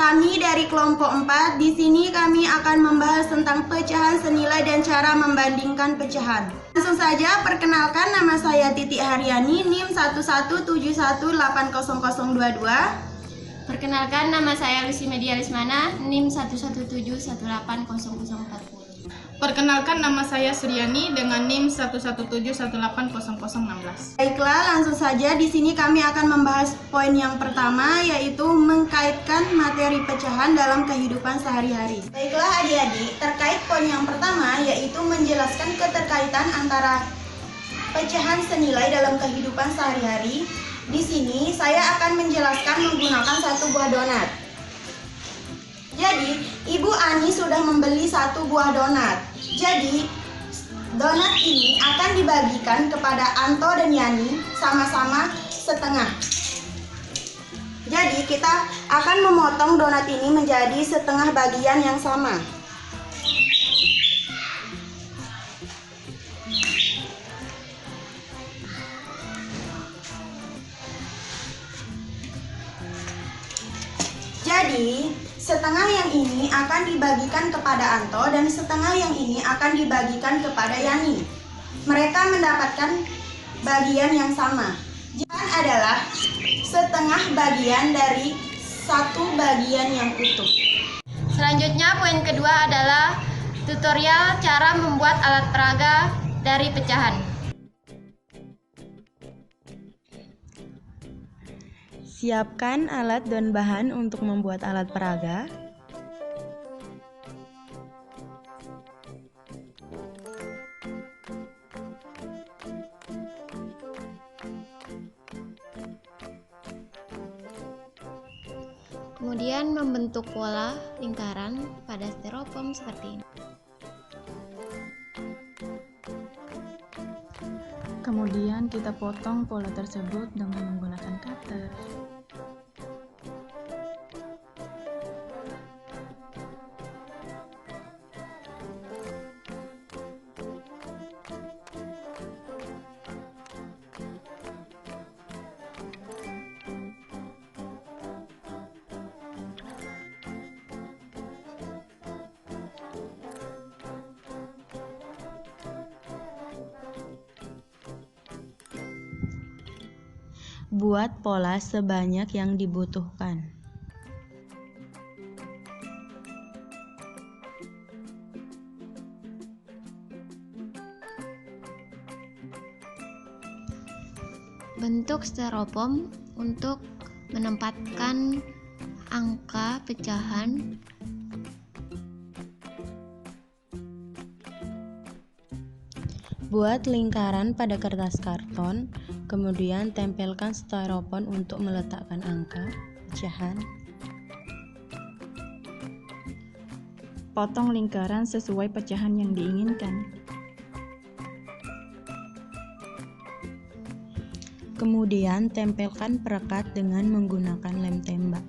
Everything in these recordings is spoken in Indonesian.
Kami dari kelompok 4, di sini kami akan membahas tentang pecahan senilai dan cara membandingkan pecahan. Langsung saja, perkenalkan, nama saya Titi Haryani, NIM 117180022. Perkenalkan, nama saya Lucy Media Lismana, NIM 117180040. Perkenalkan, nama saya Suryani dengan NIM 117180016. Baiklah, langsung saja di sini kami akan membahas poin yang pertama, yaitu mengkaitkan materi pecahan dalam kehidupan sehari-hari. Baiklah adik-adik, terkait poin yang pertama yaitu menjelaskan keterkaitan antara pecahan senilai dalam kehidupan sehari-hari. Di sini saya akan menjelaskan menggunakan satu buah donat. Jadi, Ibu Ani sudah membeli satu buah donat. Jadi, donat ini akan dibagikan kepada Anto dan Yani sama-sama setengah. Jadi, kita akan memotong donat ini menjadi setengah bagian yang sama. Jadi, setengah yang ini akan dibagikan kepada Anto dan setengah yang ini akan dibagikan kepada Yani. Mereka mendapatkan bagian yang sama. Jawaban adalah setengah bagian dari satu bagian yang utuh. Selanjutnya, poin kedua adalah tutorial cara membuat alat peraga dari pecahan. Siapkan alat dan bahan untuk membuat alat peraga. Kemudian membentuk pola lingkaran pada styrofoam seperti ini. Kemudian kita potong pola tersebut dengan menggunakan cutter. Buat pola sebanyak yang dibutuhkan. Bentuk styrofoam untuk menempatkan angka pecahan. Buat lingkaran pada kertas karton, kemudian tempelkan styrofoam untuk meletakkan angka pecahan. Potong lingkaran sesuai pecahan yang diinginkan. Kemudian tempelkan perekat dengan menggunakan lem tembak.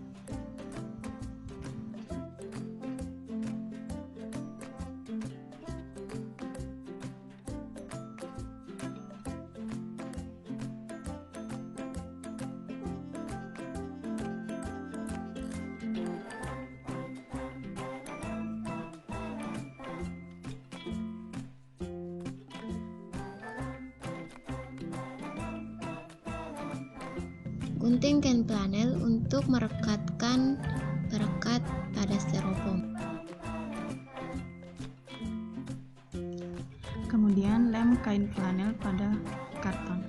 Gunting kain flanel untuk merekatkan perekat pada styrofoam. Kemudian lem kain flanel pada karton.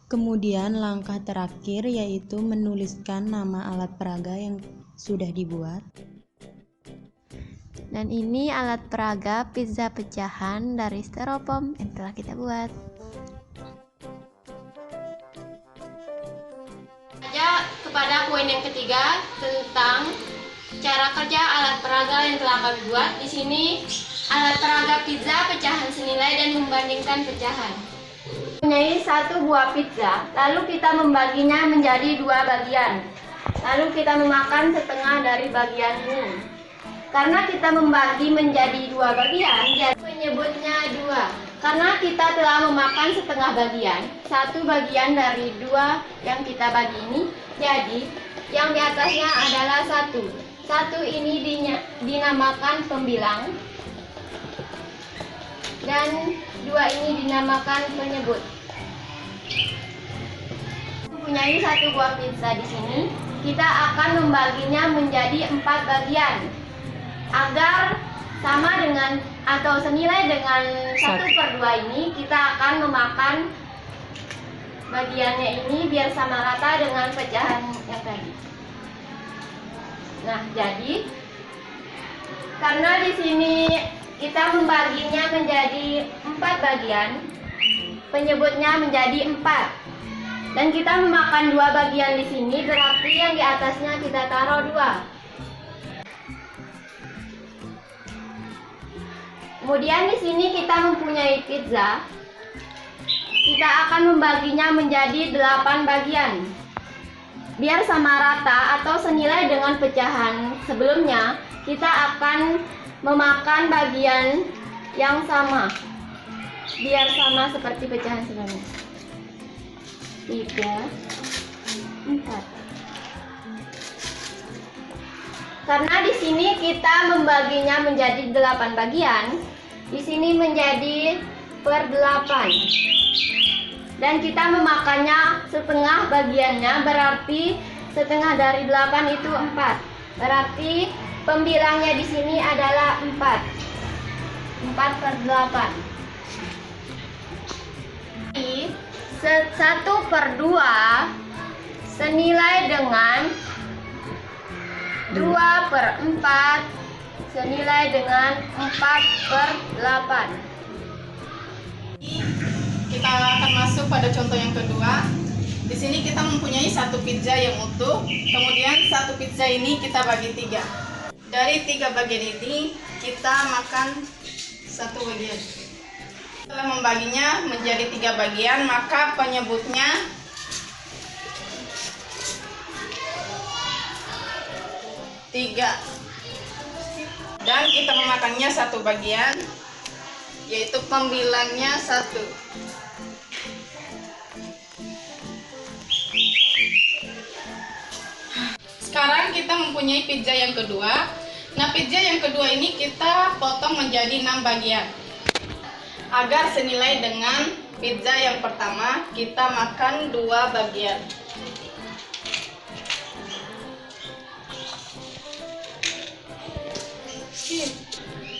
Kemudian langkah terakhir yaitu menuliskan nama alat peraga yang sudah dibuat. Dan ini alat peraga pizza pecahan dari styrofoam yang telah kita buat. Kepada poin yang ketiga tentang cara kerja alat peraga yang telah kami buat. Di sini alat peraga pizza pecahan senilai dan membandingkan pecahan. Mempunyai satu buah pizza, lalu kita membaginya menjadi dua bagian. Lalu kita memakan setengah dari bagian ini. Karena kita membagi menjadi dua bagian, jadi penyebutnya 2. Karena kita telah memakan setengah bagian, 1 bagian dari 2 yang kita bagi ini, jadi yang di atasnya adalah 1. 1 ini dinamakan pembilang, dan 2 ini dinamakan penyebut. Mempunyai 1 buah pizza di sini, kita akan membaginya menjadi 4 bagian agar sama dengan atau senilai dengan 1/2 ini. Kita akan memakan bagiannya ini biar sama rata dengan pecahan yang tadi. Nah, jadi karena di sini kita membaginya menjadi 4 bagian, penyebutnya menjadi 4. Dan kita memakan 2 bagian di sini, berarti yang di atasnya kita taruh 2. Kemudian di sini kita mempunyai pizza. Kita akan membaginya menjadi 8 bagian. Biar sama rata atau senilai dengan pecahan sebelumnya, kita akan memakan bagian yang sama. Biar sama seperti pecahan sebelumnya. 3, 4. Karena di sini kita membaginya menjadi 8 bagian, di sini menjadi per 8. Dan kita memakannya setengah bagiannya, berarti setengah dari 8 itu 4. Berarti pembilangnya di sini adalah 4. 4/8. 1/2 senilai dengan 2/4 senilai dengan 4/8. Kita akan masuk pada contoh yang kedua. Di sini kita mempunyai 1 pizza yang utuh, kemudian 1 pizza ini kita bagi 3. Dari 3 bagian ini kita makan 1 bagian. Setelah membaginya menjadi 3 bagian, maka penyebutnya tiga. Dan kita memakannya 1 bagian, yaitu pembilangnya 1. Sekarang kita mempunyai pizza yang kedua. Nah, pizza yang kedua ini kita potong menjadi 6 bagian. Agar senilai dengan pizza yang pertama, kita makan 2 bagian.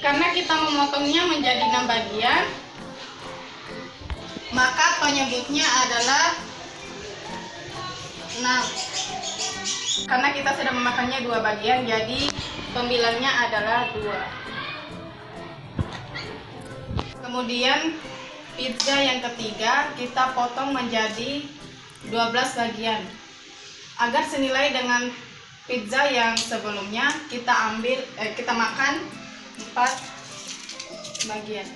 Karena kita memotongnya menjadi 6 bagian, maka penyebutnya adalah 6. Karena kita sudah memakannya 2 bagian, jadi pembilangnya adalah 2. Kemudian pizza yang ketiga kita potong menjadi 12 bagian. Agar senilai dengan pizza yang sebelumnya, kita makan 4 bagian.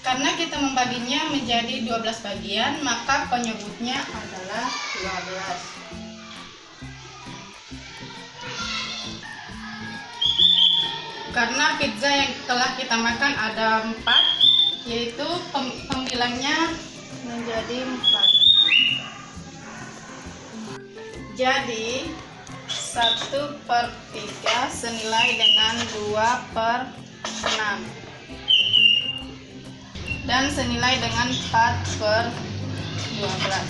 Karena kita membaginya menjadi 12 bagian, maka penyebutnya adalah 12. Karena pizza yang telah kita makan ada 4, yaitu pembilangnya menjadi 4. Jadi 1/3 senilai dengan 2/6. Dan senilai dengan 4/12.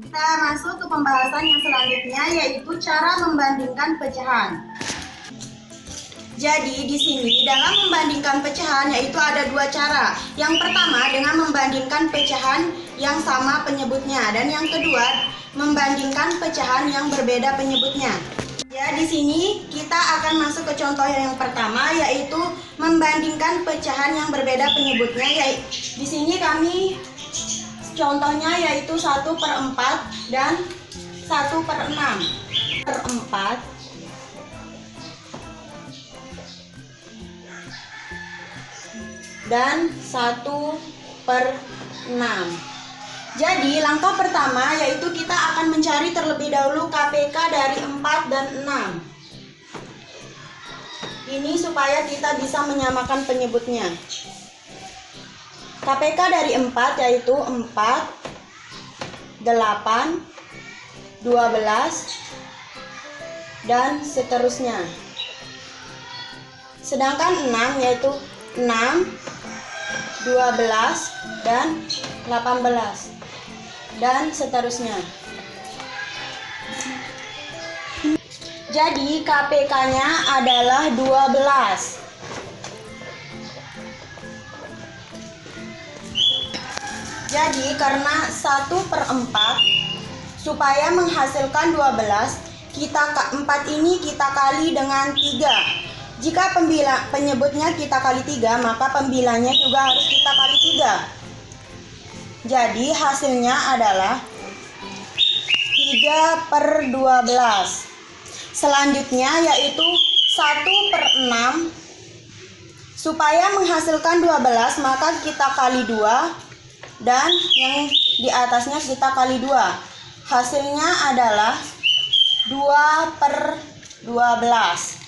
Kita masuk ke pembahasan yang selanjutnya, yaitu cara membandingkan pecahan. Jadi di sini dalam membandingkan pecahan yaitu ada 2 cara. Yang pertama dengan membandingkan pecahan yang sama penyebutnya, dan yang kedua membandingkan pecahan yang berbeda penyebutnya. Ya, di sini kita akan masuk ke contoh yang pertama, yaitu membandingkan pecahan yang berbeda penyebutnya. Di sini kami contohnya yaitu 1/4 dan 1/6. 1/4 dan 1/6. per 6. Jadi langkah pertama yaitu kita akan mencari terlebih dahulu KPK dari 4 dan 6. Ini supaya kita bisa menyamakan penyebutnya. KPK dari 4 yaitu 4, 8, 12, dan seterusnya. Sedangkan 6 yaitu 6, 12, dan 18. Dan seterusnya. Jadi KPK-nya adalah 12. Jadi karena 1/4 supaya menghasilkan 12, 4 ini kita kali dengan 3. Jika penyebutnya kita kali 3, maka pembilanya juga harus kita kali 3. Jadi hasilnya adalah 3/12. Selanjutnya yaitu 1/6. Supaya menghasilkan 12, maka kita kali 2. Dan yang di atasnya kita kali 2. Hasilnya adalah 2/12.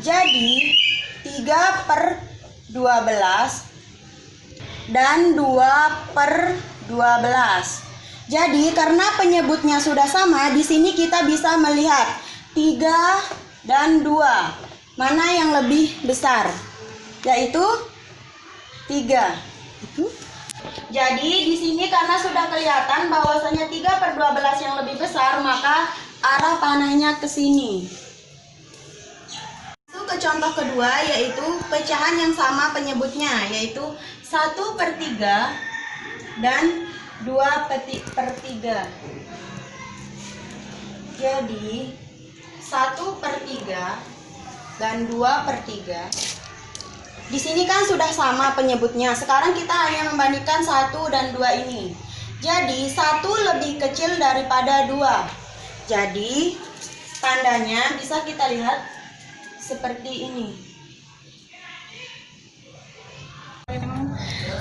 Jadi 3/12 dan 2/12. Jadi karena penyebutnya sudah sama, di sini kita bisa melihat 3 dan 2. Mana yang lebih besar? Yaitu 3. Jadi di sini karena sudah kelihatan bahwasanya 3/12 yang lebih besar, maka arah panahnya ke sini. Ke contoh kedua yaitu pecahan yang sama penyebutnya, yaitu 1/3 dan 2/3. Jadi 1/3 dan 2/3. Di sini kan sudah sama penyebutnya. Sekarang kita hanya membandingkan 1 dan 2 ini. Jadi 1 lebih kecil daripada 2. Jadi tandanya bisa kita lihat seperti ini.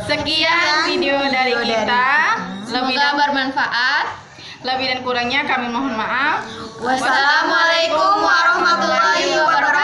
Sekian video dari kita. Semoga bermanfaat. Lebih dan kurangnya kami mohon maaf. Wassalamualaikum warahmatullahi wabarakatuh.